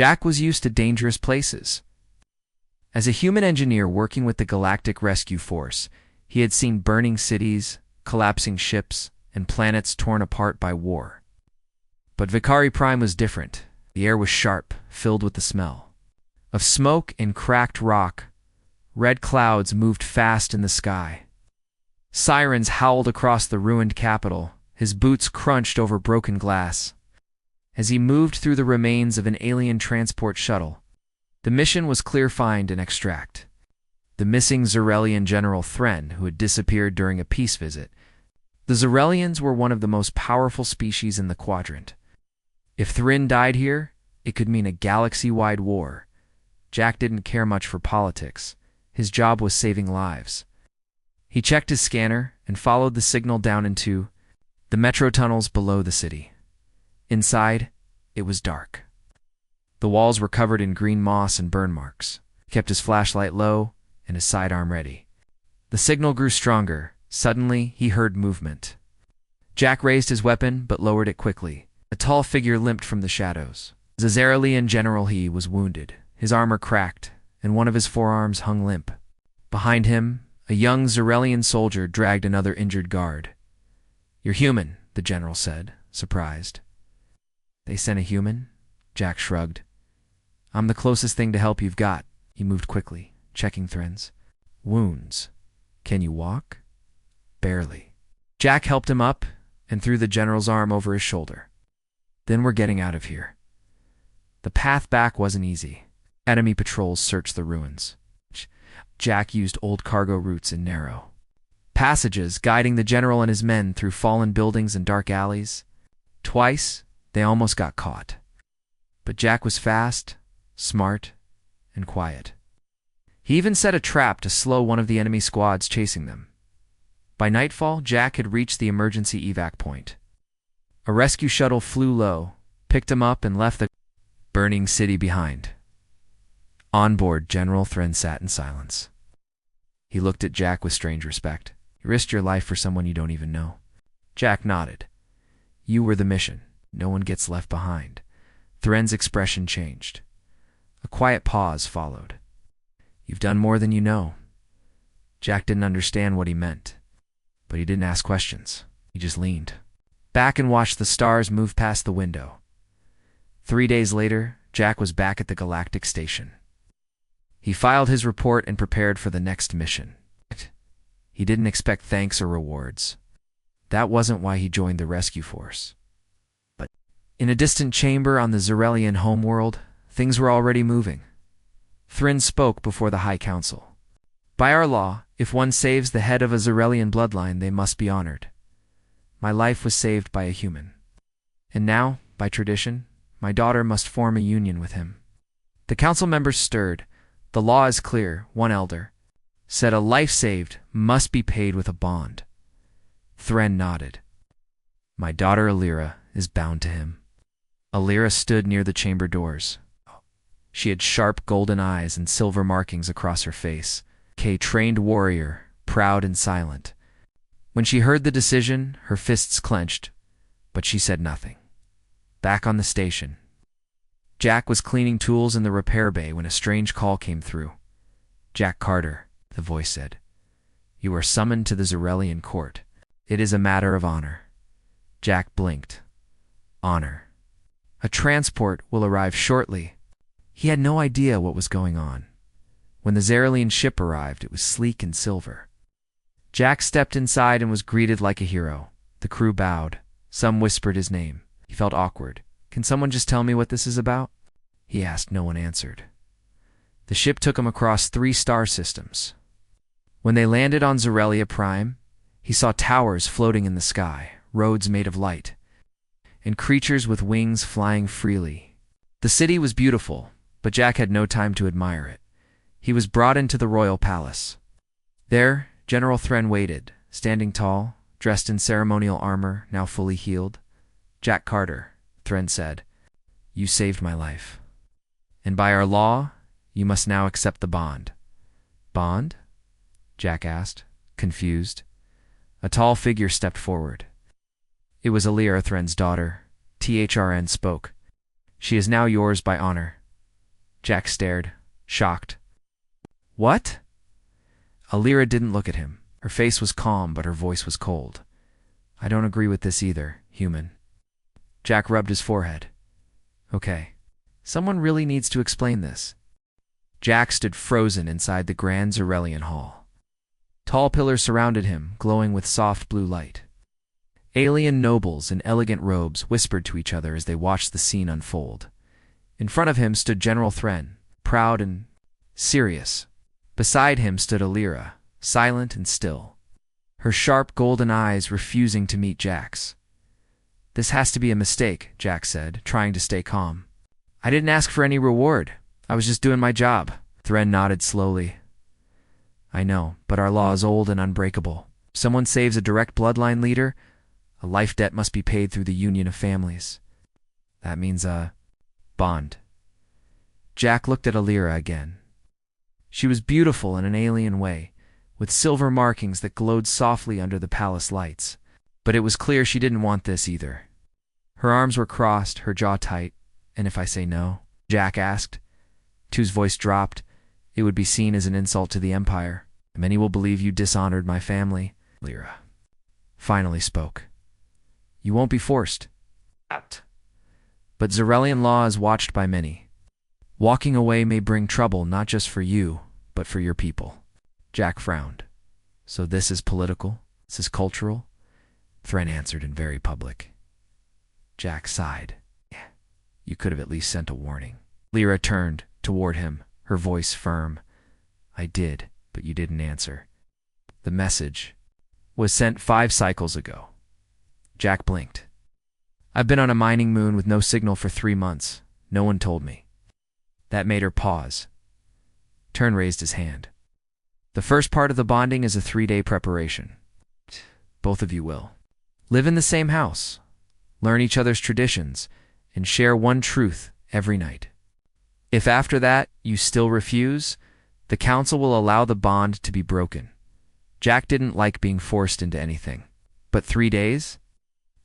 Jack was used to dangerous places. As a human engineer working with the Galactic Rescue Force, he had seen burning cities, collapsing ships, and planets torn apart by war. But Vicari Prime was different. The air was sharp, filled with the smell of smoke and cracked rock. Red clouds moved fast in the sky. Sirens howled across the ruined capital. His boots crunched over broken glass. As he moved through the remains of an alien transport shuttle, the mission was clear: find and extract the missing Xerelian General Thren, who had disappeared during a peace visit. The Xerelians were one of the most powerful species in the quadrant. If Thren died here, it could mean a galaxy-wide war. Jack didn't care much for politics. His job was saving lives. He checked his scanner and followed the signal down into the metro tunnels below the city. Inside, it was dark. The walls were covered in green moss and burn marks. He kept his flashlight low and his sidearm ready. The signal grew stronger. Suddenly, he heard movement. Jack raised his weapon but lowered it quickly. A tall figure limped from the shadows. The Xerelian General he was wounded. His armor cracked, and one of his forearms hung limp. Behind him, a young Xerelian soldier dragged another injured guard. "You're human," the general said, surprised. "They sent a human?" Jack shrugged. "I'm the closest thing to help you've got." He moved quickly, checking Thren's wounds. "Can you walk?" "Barely." Jack helped him up and threw the general's arm over his shoulder. "Then we're getting out of here." The path back wasn't easy. Enemy patrols searched the ruins. Jack used old cargo routes and narrow passages, guiding the general and his men through fallen buildings and dark alleys. Twice, they almost got caught. But Jack was fast, smart, and quiet. He even set a trap to slow one of the enemy squads chasing them. By nightfall, Jack had reached the emergency evac point. A rescue shuttle flew low, picked him up, and left the burning city behind. On board, General Thren sat in silence. He looked at Jack with strange respect. "You risked your life for someone you don't even know." Jack nodded. "You were the mission. No one gets left behind." Thren's expression changed. A quiet pause followed. "You've done more than you know." Jack didn't understand what he meant, but he didn't ask questions. He just leaned back and watched the stars move past the window. 3 days later, Jack was back at the Galactic Station. He filed his report and prepared for the next mission. He didn't expect thanks or rewards. That wasn't why he joined the rescue force. But in a distant chamber on the Xerelian homeworld, things were already moving. Thren spoke before the High Council. "By our law, if one saves the head of a Xerelian bloodline, they must be honored. My life was saved by a human. And now, by tradition, my daughter must form a union with him." The council members stirred. "The law is clear," one elder said. "A life saved must be paid with a bond." Thren nodded. "My daughter Alira is bound to him." Alira stood near the chamber doors. She had sharp golden eyes and silver markings across her face. A trained warrior, proud and silent. When she heard the decision, her fists clenched, but she said nothing. Back on the station, Jack was cleaning tools in the repair bay when a strange call came through. "Jack Carter," the voice said. "You are summoned to the Xerelian court. It is a matter of honor." Jack blinked. Honor. "A transport will arrive shortly." He had no idea what was going on. When the Xerelian ship arrived, it was sleek and silver. Jack stepped inside and was greeted like a hero. The crew bowed. Some whispered his name. He felt awkward. "Can someone just tell me what this is about?" he asked. No one answered. The ship took him across 3 star systems. When they landed on Xerelia Prime, he saw towers floating in the sky, roads made of light, and creatures with wings flying freely. The city was beautiful, but Jack had no time to admire it. He was brought into the royal palace. There, General Thren waited, standing tall, dressed in ceremonial armor, now fully healed. "Jack Carter," Thren said, "you saved my life. And by our law, you must now accept the bond." "Bond?" Jack asked, confused. A tall figure stepped forward. It was Alira, Thren's daughter. THRN spoke. "She is now yours by honor. Jack stared, shocked. What? Alira didn't look at him. Her face was calm, but her voice was cold. I don't agree with this either, human. Jack rubbed his forehead. Okay. Someone really needs to explain this. Jack stood frozen inside the grand Zerelian hall. Tall pillars surrounded him, glowing with soft blue light. Alien nobles in elegant robes whispered to each other as they watched the scene unfold. In front of him stood General Thren, proud and serious. Beside him stood Alira, silent and still, her sharp golden eyes refusing to meet Jack's. This has to be a mistake, Jack said, trying to stay calm. I didn't ask for any reward. I was just doing my job. Thren nodded slowly. I know, but our law is old and unbreakable. If someone saves a direct bloodline leader, a life debt must be paid through the union of families. That means a bond. Jack looked at Alira again. She was beautiful in an alien way, with silver markings that glowed softly under the palace lights. But it was clear she didn't want this either. Her arms were crossed, her jaw tight. And if I say no? Jack asked. Tu's voice dropped. It would be seen as an insult to the Empire. Many will believe you dishonored my family. Alira finally spoke. You won't be forced. But Zerelian law is watched by many. Walking away may bring trouble not just for you, but for your people. Jack frowned. So this is political? This is cultural? Thren answered in very public. Jack sighed. You could have at least sent a warning. Alira turned toward him, her voice firm. I did, but you didn't answer. The message was sent 5 cycles ago. Jack blinked. I've been on a mining moon with no signal for 3 months. No one told me. That made her pause. Tern raised his hand. The first part of the bonding is a 3-day preparation. Both of you will live in the same house, learn each other's traditions, and share one truth every night. If after that you still refuse, the council will allow the bond to be broken. Jack didn't like being forced into anything. But 3 days?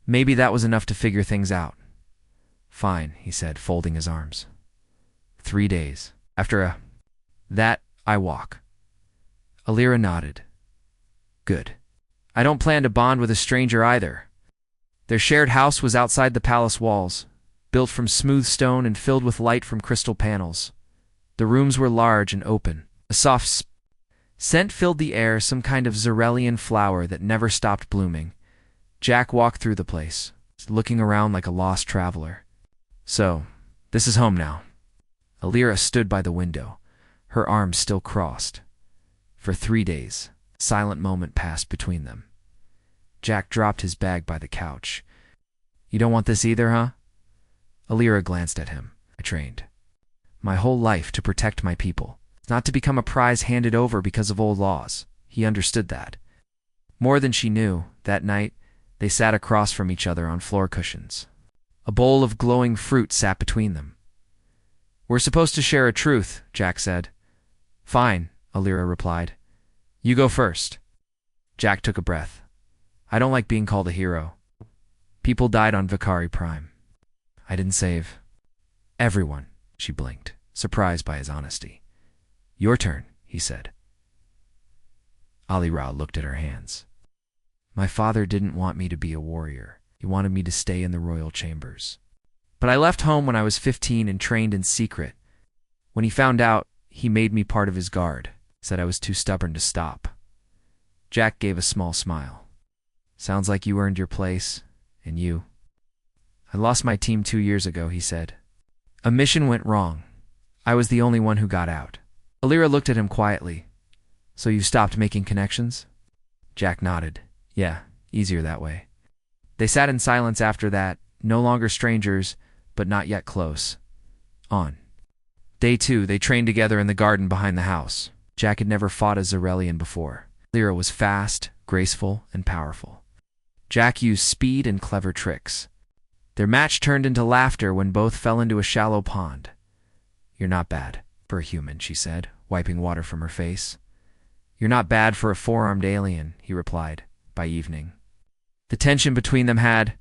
Maybe that was enough to figure things out. Fine, he said, folding his arms. 3 days. After that, I walk. Alira nodded. Good. I don't plan to bond with a stranger either. Their shared house was outside the palace walls, built from smooth stone and filled with light from crystal panels. The rooms were large and open. A soft scent filled the air, some kind of Zerelian flower that never stopped blooming. Jack walked through the place, looking around like a lost traveler. So, this is home now. Alira stood by the window, her arms still crossed. For 3 days, a silent moment passed between them. Jack dropped his bag by the couch. You don't want this either, huh? Alira glanced at him. I trained my whole life to protect my people, not to become a prize handed over because of old laws. He understood that. More than she knew, that night, they sat across from each other on floor cushions. A bowl of glowing fruit sat between them. We're supposed to share a truth, Jack said. Fine, Alira replied. You go first. Jack took a breath. I don't like being called a hero. People died on Vakari Prime. I didn't save everyone, she blinked, surprised by his honesty. Your turn, he said. Alira looked at her hands. My father didn't want me to be a warrior. He wanted me to stay in the royal chambers. But I left home when I was 15 and trained in secret. When he found out, he made me part of his guard, said I was too stubborn to stop. Jack gave a small smile. Sounds like you earned your place, and you. I lost my team 2 years ago, he said. A mission went wrong. I was the only one who got out. Alira looked at him quietly. So you stopped making connections? Jack nodded. Yeah, easier that way. They sat in silence after that, no longer strangers, but not yet close. On Day 2, they trained together in the garden behind the house. Jack had never fought a Zerelian before. Alira was fast, graceful, and powerful. Jack used speed and clever tricks. Their match turned into laughter when both fell into a shallow pond. You're not bad for a human, she said, wiping water from her face. You're not bad for a 4-armed alien, he replied, by evening. The tension between them had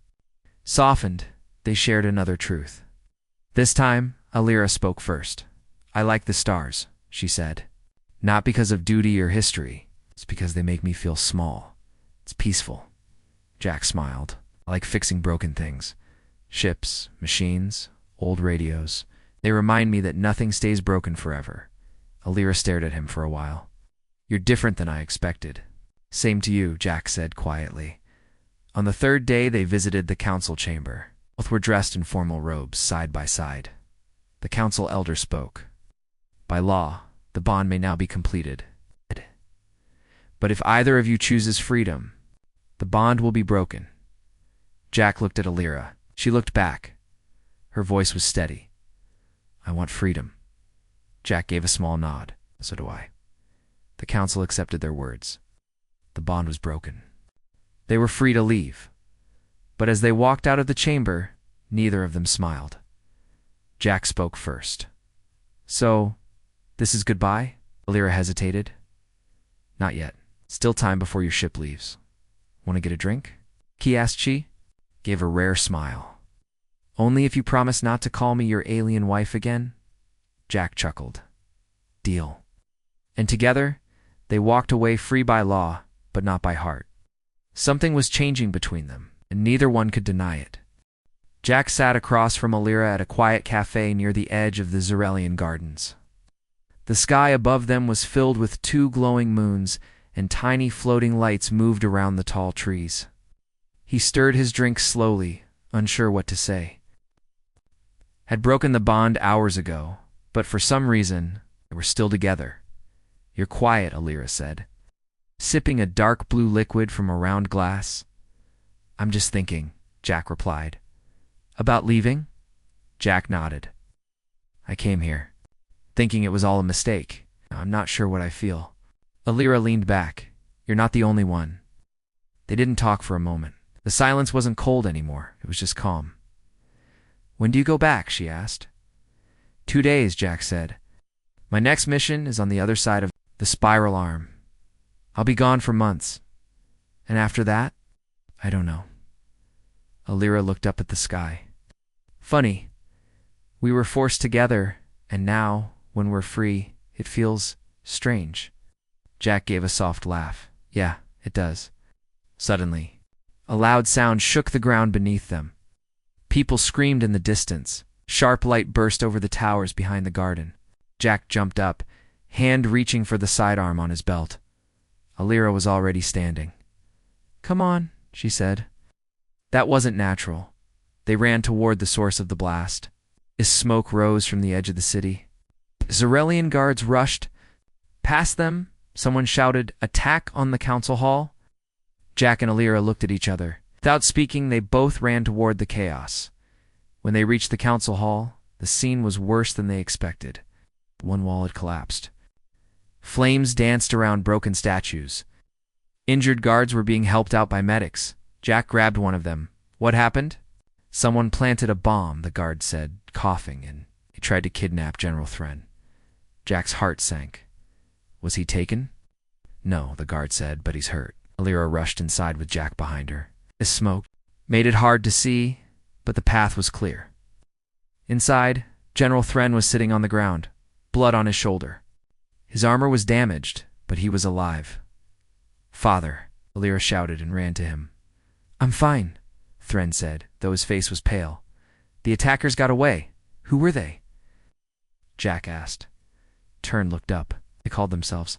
softened. They shared another truth. This time, Alira spoke first. I like the stars, she said. Not because of duty or history. It's because they make me feel small. It's peaceful. Jack smiled. I like fixing broken things. Ships, machines, old radios. They remind me that nothing stays broken forever. Alira stared at him for a while. You're different than I expected. Same to you, Jack said quietly. On the third day, they visited the council chamber. Both were dressed in formal robes, side by side. The council elder spoke. By law, the bond may now be completed. But if either of you chooses freedom, the bond will be broken. Jack looked at Alira. She looked back. Her voice was steady. I want freedom. Jack gave a small nod. So do I. The council accepted their words. The bond was broken. They were free to leave. But as they walked out of the chamber, neither of them smiled. Jack spoke first. So, this is goodbye? Alira hesitated. Not yet. Still time before your ship leaves. Want to get a drink? He asked she. Gave a rare smile. Only if you promise not to call me your alien wife again? Jack chuckled. Deal. And together, they walked away free by law, but not by heart. Something was changing between them, and neither one could deny it. Jack sat across from Alira at a quiet cafe near the edge of the Zerelian Gardens. The sky above them was filled with 2 glowing moons, and tiny floating lights moved around the tall trees. He stirred his drink slowly, unsure what to say. Had broken the bond hours ago, but for some reason, they were still together. You're quiet, Alira said, sipping a dark blue liquid from a round glass. I'm just thinking, Jack replied. About leaving? Jack nodded. I came here, thinking it was all a mistake. I'm not sure what I feel. Alira leaned back. You're not the only one. They didn't talk for a moment. The silence wasn't cold anymore. It was just calm. When do you go back? She asked. 2 days, Jack said. My next mission is on the other side of the spiral arm. I'll be gone for months. And after that, I don't know. Alira looked up at the sky. Funny. We were forced together, and now, when we're free, it feels strange. Jack gave a soft laugh. Yeah, it does. Suddenly, a loud sound shook the ground beneath them. People screamed in the distance. Sharp light burst over the towers behind the garden. Jack jumped up, hand reaching for the sidearm on his belt. Alira was already standing. Come on, she said. That wasn't natural. They ran toward the source of the blast. As smoke rose from the edge of the city. Zerelian guards rushed. Past them, someone shouted, Attack on the council hall. Jack and Alira looked at each other. Without speaking, they both ran toward the chaos. When they reached the council hall, the scene was worse than they expected. One wall had collapsed. Flames danced around broken statues. Injured guards were being helped out by medics. Jack grabbed one of them. What happened? Someone planted a bomb, the guard said, coughing, and he tried to kidnap General Thren. Jack's heart sank. Was he taken? No, the guard said, but he's hurt. Alira rushed inside with Jack behind her. The smoke made it hard to see, but the path was clear. Inside, General Thren was sitting on the ground, blood on his shoulder. His armor was damaged, but he was alive. Father, Alira shouted and ran to him. I'm fine, Thren said, though his face was pale. The attackers got away. Who were they? Jack asked. Tern looked up. They called themselves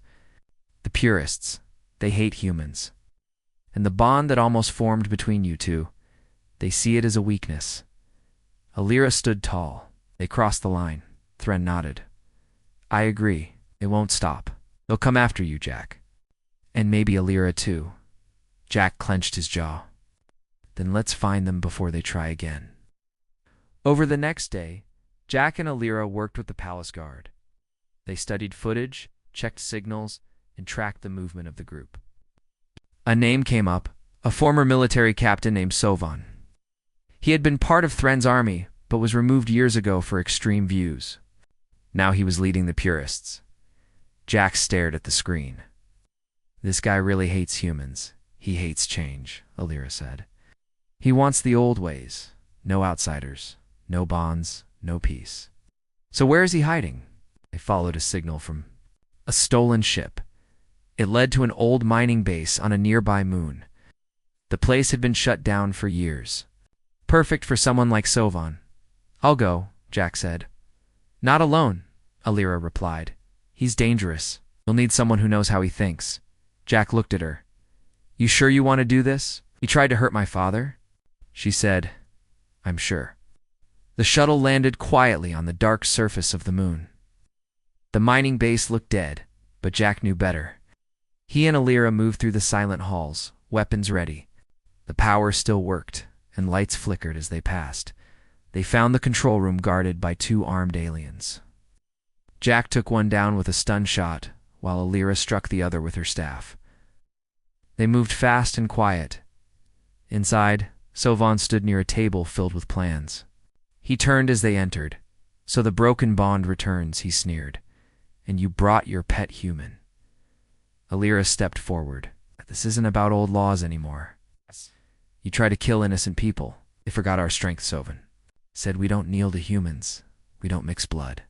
the Purists. They hate humans. And the bond that almost formed between you two, they see it as a weakness. Alira stood tall. They crossed the line. Thren nodded. I agree. It won't stop. They'll come after you, Jack. And maybe Alira too. Jack clenched his jaw. Then let's find them before they try again. Over the next day, Jack and Alira worked with the palace guard. They studied footage, checked signals, and tracked the movement of the group. A name came up, a former military captain named Sovan. He had been part of Thren's army, but was removed years ago for extreme views. Now he was leading the Purists. Jack stared at the screen. This guy really hates humans. He hates change, Alira said. He wants the old ways. No outsiders, no bonds, no peace. So where is he hiding? They followed a signal from a stolen ship. It led to an old mining base on a nearby moon. The place had been shut down for years. Perfect for someone like Sovan. "I'll go," Jack said. "Not alone," Alira replied. "He's dangerous. You'll need someone who knows how he thinks." Jack looked at her. "You sure you want to do this? He tried to hurt my father?" She said, "I'm sure." The shuttle landed quietly on the dark surface of the moon. The mining base looked dead, but Jack knew better. He and Alira moved through the silent halls, weapons ready. The power still worked, and lights flickered as they passed. They found the control room guarded by 2 armed aliens. Jack took one down with a stun shot, while Alira struck the other with her staff. They moved fast and quiet. Inside, Sovan stood near a table filled with plans. He turned as they entered. "So the broken bond returns," he sneered. "And you brought your pet human." Alira stepped forward. "This isn't about old laws anymore. You try to kill innocent people. They forgot our strength, Sovan. Said we don't kneel to humans. We don't mix blood."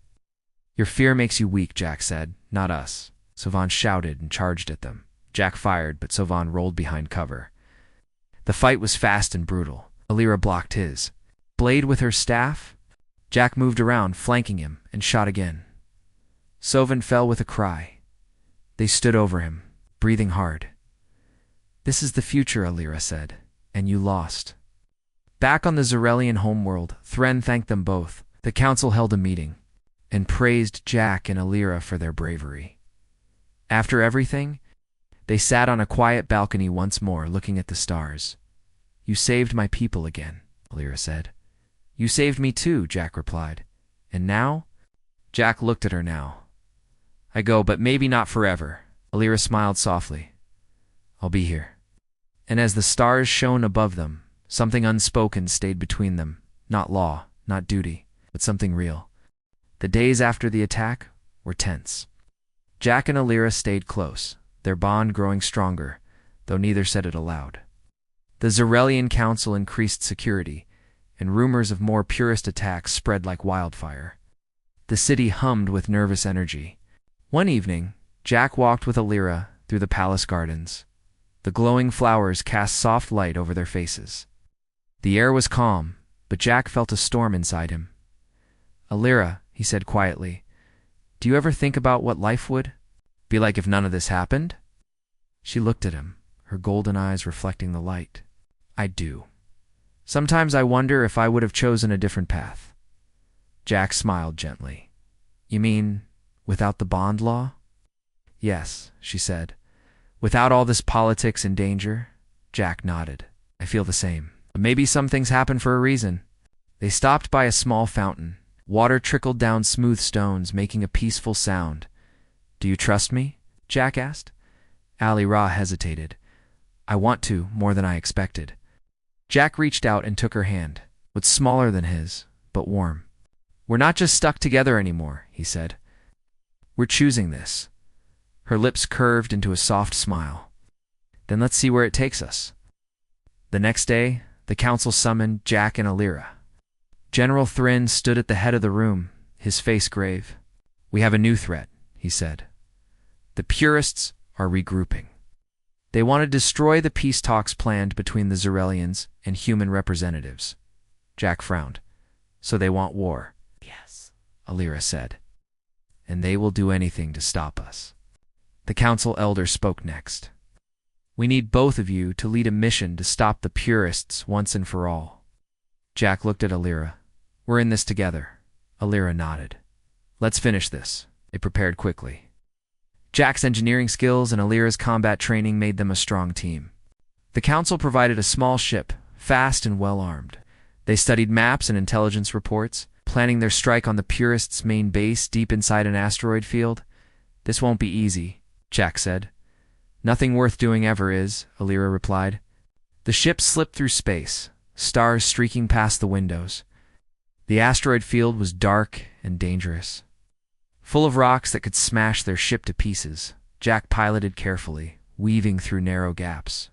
"Your fear makes you weak," Jack said. "Not us." Sovan shouted and charged at them. Jack fired, but Sovan rolled behind cover. The fight was fast and brutal. Alira blocked his blade with her staff. Jack moved around, flanking him, and shot again. Sovan fell with a cry. They stood over him, breathing hard. "This is the future," Alira said, "and you lost." Back on the Zarelian homeworld, Thren thanked them both. The council held a meeting and praised Jack and Alira for their bravery. After everything, they sat on a quiet balcony once more, looking at the stars. "You saved my people again," Alira said. "You saved me too," Jack replied. "And now?" Jack looked at her now. "I go, but maybe not forever." Alira smiled softly. "I'll be here." And as the stars shone above them, something unspoken stayed between them. Not law, not duty, but something real. The days after the attack were tense. Jack and Alira stayed close, their bond growing stronger, though neither said it aloud. The Zarelian Council increased security, and rumors of more purist attacks spread like wildfire. The city hummed with nervous energy. One evening, Jack walked with Alira through the palace gardens. The glowing flowers cast soft light over their faces. The air was calm, but Jack felt a storm inside him. "Alira," he said quietly, "do you ever think about what life would be like if none of this happened?" She looked at him, her golden eyes reflecting the light. "I do. Sometimes I wonder if I would have chosen a different path." Jack smiled gently. "You mean, without the bond law?" "Yes," she said. "Without all this politics and danger?" Jack nodded. "I feel the same. But maybe some things happen for a reason." They stopped by a small fountain. Water trickled down smooth stones, making a peaceful sound. "Do you trust me?" Jack asked. Alira hesitated. "I want to, more than I expected." Jack reached out and took her hand. It was smaller than his, but warm. "We're not just stuck together anymore," he said. "We're choosing this." Her lips curved into a soft smile. "Then let's see where it takes us." The next day, the council summoned Jack and Alira. General Thren stood at the head of the room, his face grave. "We have a new threat," he said. "The purists are regrouping. They want to destroy the peace talks planned between the Zarelians and human representatives." Jack frowned. "So they want war?" "Yes," Alira said. "And they will do anything to stop us." The council elder spoke next. "We need both of you to lead a mission to stop the purists once and for all." Jack looked at Alira. "We're in this together." Alira nodded. "Let's finish this." They prepared quickly. Jack's engineering skills and Alira's combat training made them a strong team. The council provided a small ship, fast and well-armed. They studied maps and intelligence reports, planning their strike on the purists' main base deep inside an asteroid field. "This won't be easy," Jack said. "Nothing worth doing ever is," Alira replied. The ship slipped through space, stars streaking past the windows. The asteroid field was dark and dangerous, full of rocks that could smash their ship to pieces. Jack piloted carefully, weaving through narrow gaps.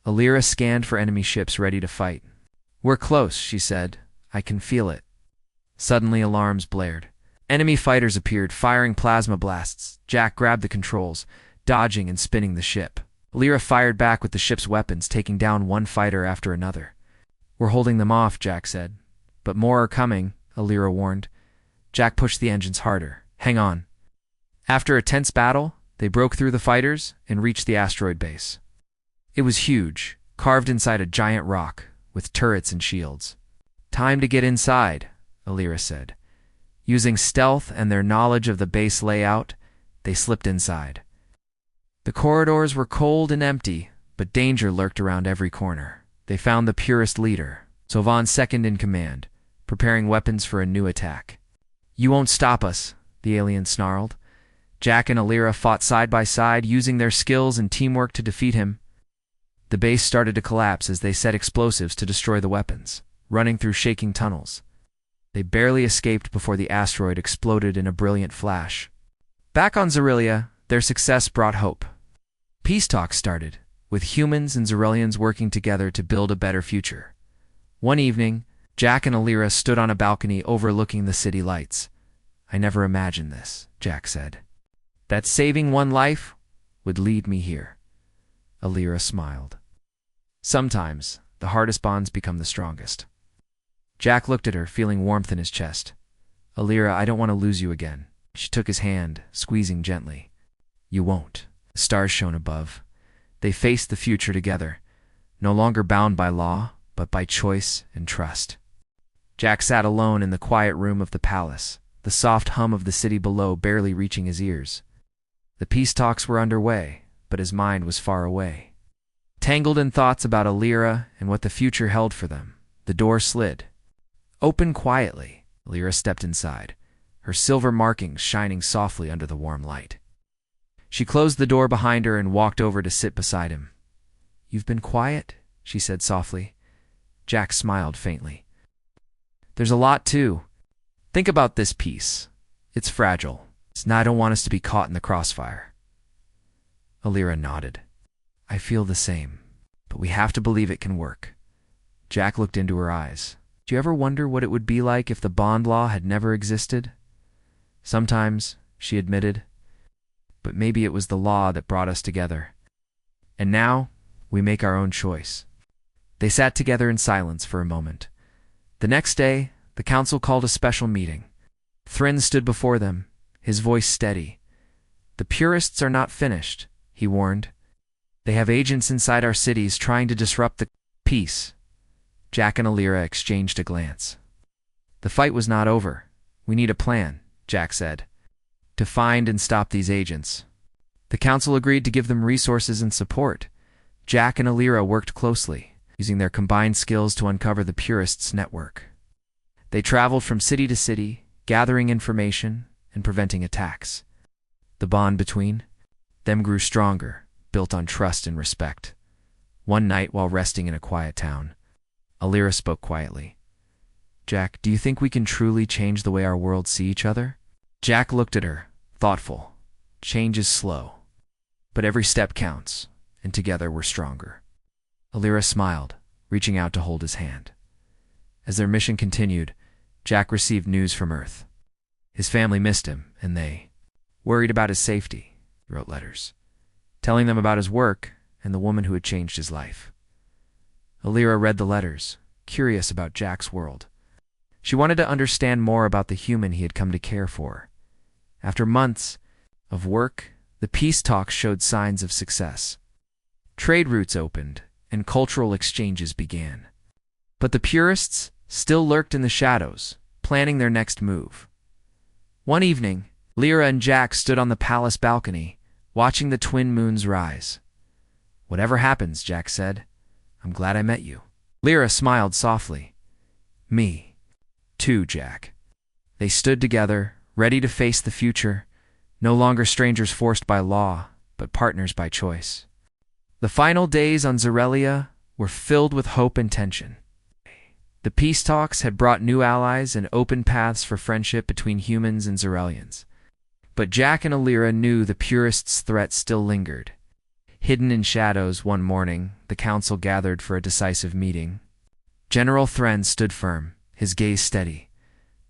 Alira scanned for enemy ships ready to fight. "We're close," she said. "I can feel it." Suddenly alarms blared. Enemy fighters appeared, firing plasma blasts. Jack grabbed the controls, dodging and spinning the ship. Lyra fired back with the ship's weapons, taking down one fighter after another. "We're holding them off," Jack said. "But more are coming," Lyra warned. Jack pushed the engines harder. "Hang on." After a tense battle, they broke through the fighters and reached the asteroid base. It was huge, carved inside a giant rock, with turrets and shields. "Time to get inside," Lyra said. Using stealth and their knowledge of the base layout, they slipped inside. The corridors were cold and empty, but danger lurked around every corner. They found the purest leader, Sovan second in command, preparing weapons for a new attack. "You won't stop us," the alien snarled. Jack and Lyra fought side by side, using their skills and teamwork to defeat him. The base started to collapse as they set explosives to destroy the weapons, running through shaking tunnels. They barely escaped before the asteroid exploded in a brilliant flash. Back on Xerillia, their success brought hope. Peace talks started, with humans and Xerilians working together to build a better future. One evening, Jack and Lyra stood on a balcony overlooking the city lights. "I never imagined this," Jack said. "That saving one life would lead me here." Lyra smiled. Sometimes, the hardest bonds become the strongest. Jack looked at her, feeling warmth in his chest. "Lyra, I don't want to lose you again." She took his hand, squeezing gently. "You won't." The stars shone above. They faced the future together, no longer bound by law, but by choice and trust. Jack sat alone in the quiet room of the palace, the soft hum of the city below barely reaching his ears. The peace talks were underway, but his mind was far away. Tangled in thoughts about Lyra and what the future held for them, the door slid. Open quietly, Lyra stepped inside, her silver markings shining softly under the warm light. She closed the door behind her and walked over to sit beside him. "You've been quiet," she said softly. Jack smiled faintly. "There's a lot, too. Think about this piece. It's fragile. I don't want us to be caught in the crossfire." Lyra nodded. "I feel the same, but we have to believe it can work." Jack looked into her eyes. "Do you ever wonder what it would be like if the bond law had never existed?" "Sometimes," she admitted. "But maybe it was the law that brought us together. And now, we make our own choice." They sat together in silence for a moment. The next day, the council called a special meeting. Thryn stood before them, his voice steady. "The purists are not finished," he warned. "They have agents inside our cities trying to disrupt the peace." Jack and Lyra exchanged a glance. "The fight was not over. We need a plan," Jack said, "to find and stop these agents." The council agreed to give them resources and support. Jack and Lyra worked closely, using their combined skills to uncover the purists' network. They traveled from city to city, gathering information and preventing attacks. The bond between them grew stronger, built on trust and respect. One night, while resting in a quiet town, Lyra spoke quietly. "Jack, do you think we can truly change the way our worlds see each other?" Jack looked at her, thoughtful. "Change is slow, but every step counts, and together we're stronger." Lyra smiled, reaching out to hold his hand. As their mission continued, Jack received news from Earth. His family missed him, and they worried about his safety. He wrote letters, telling them about his work and the woman who had changed his life. Lyra read the letters, curious about Jack's world. She wanted to understand more about the human he had come to care for. After months of work, the peace talks showed signs of success. Trade routes opened, and cultural exchanges began. But the purists still lurked in the shadows, planning their next move. One evening, Lyra and Jack stood on the palace balcony, watching the twin moons rise. "Whatever happens," Jack said, "I'm glad I met you." Lyra smiled softly. "Me, too, Jack." They stood together, ready to face the future, no longer strangers forced by law, but partners by choice. The final days on Xerillia were filled with hope and tension. The peace talks had brought new allies and opened paths for friendship between humans and Xerillians. But Jack and Lyra knew the purists' threat still lingered. Hidden in shadows, one morning, the council gathered for a decisive meeting. General Thryn stood firm, his gaze steady.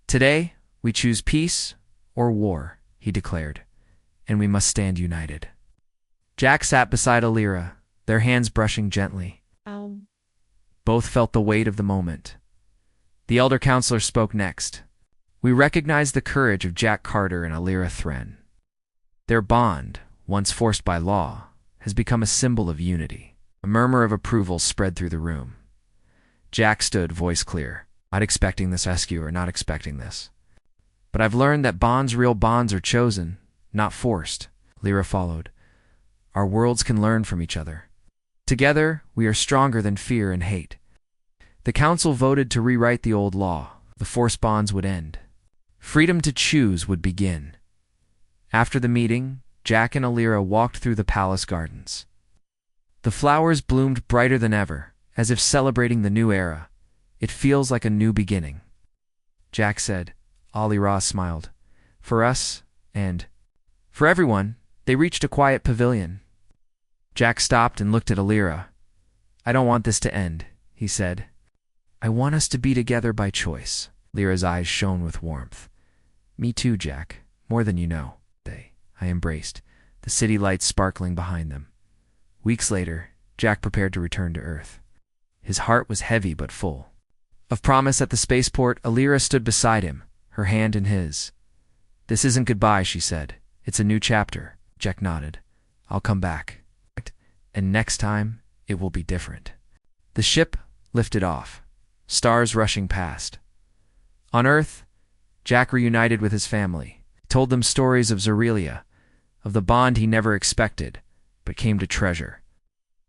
"Today, we choose peace or war, he declared, and we must stand united. Jack sat beside Alira, their hands brushing gently. Both felt the weight of the moment. The elder counselor spoke next. We recognize the courage of Jack Carter and Alira Thren. Their bond, once forced by law, has become a symbol of unity. A murmur of approval spread through the room. Jack stood, voice clear. Not expecting this rescue, not expecting this. But I've learned that real bonds are chosen, not forced. Lyra followed. Our worlds can learn from each other. Together, we are stronger than fear and hate. The council voted to rewrite the old law. The forced bonds would end. Freedom to choose would begin. After the meeting, Jack and Alira walked through the palace gardens. The flowers bloomed brighter than ever, as if celebrating the new era. It feels like a new beginning. Jack said. Alira smiled. For us, and for everyone, they reached a quiet pavilion. Jack stopped and looked at Alira. I don't want this to end, he said. I want us to be together by choice. Lyra's eyes shone with warmth. Me too, Jack. More than you know. I embraced, the city lights sparkling behind them. Weeks later, Jack prepared to return to Earth. His heart was heavy but full. Of promise at the spaceport, Alira stood beside him, her hand in his. This isn't goodbye, she said. It's a new chapter. Jack nodded. I'll come back. And next time, it will be different. The ship lifted off, stars rushing past. On Earth, Jack reunited with his family, told them stories of Zorelia, of the bond he never expected, but came to treasure.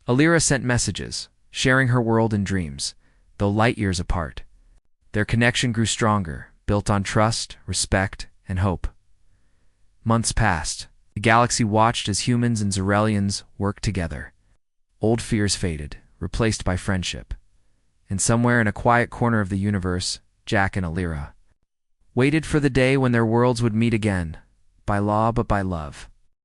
Alira sent messages, sharing her world and dreams, though light years apart. Their connection grew stronger, built on trust, respect, and hope. Months passed. The galaxy watched as humans and Zorelians worked together. Old fears faded, replaced by friendship. And somewhere in a quiet corner of the universe, Jack and Alira waited for the day when their worlds would meet again, by law but by love.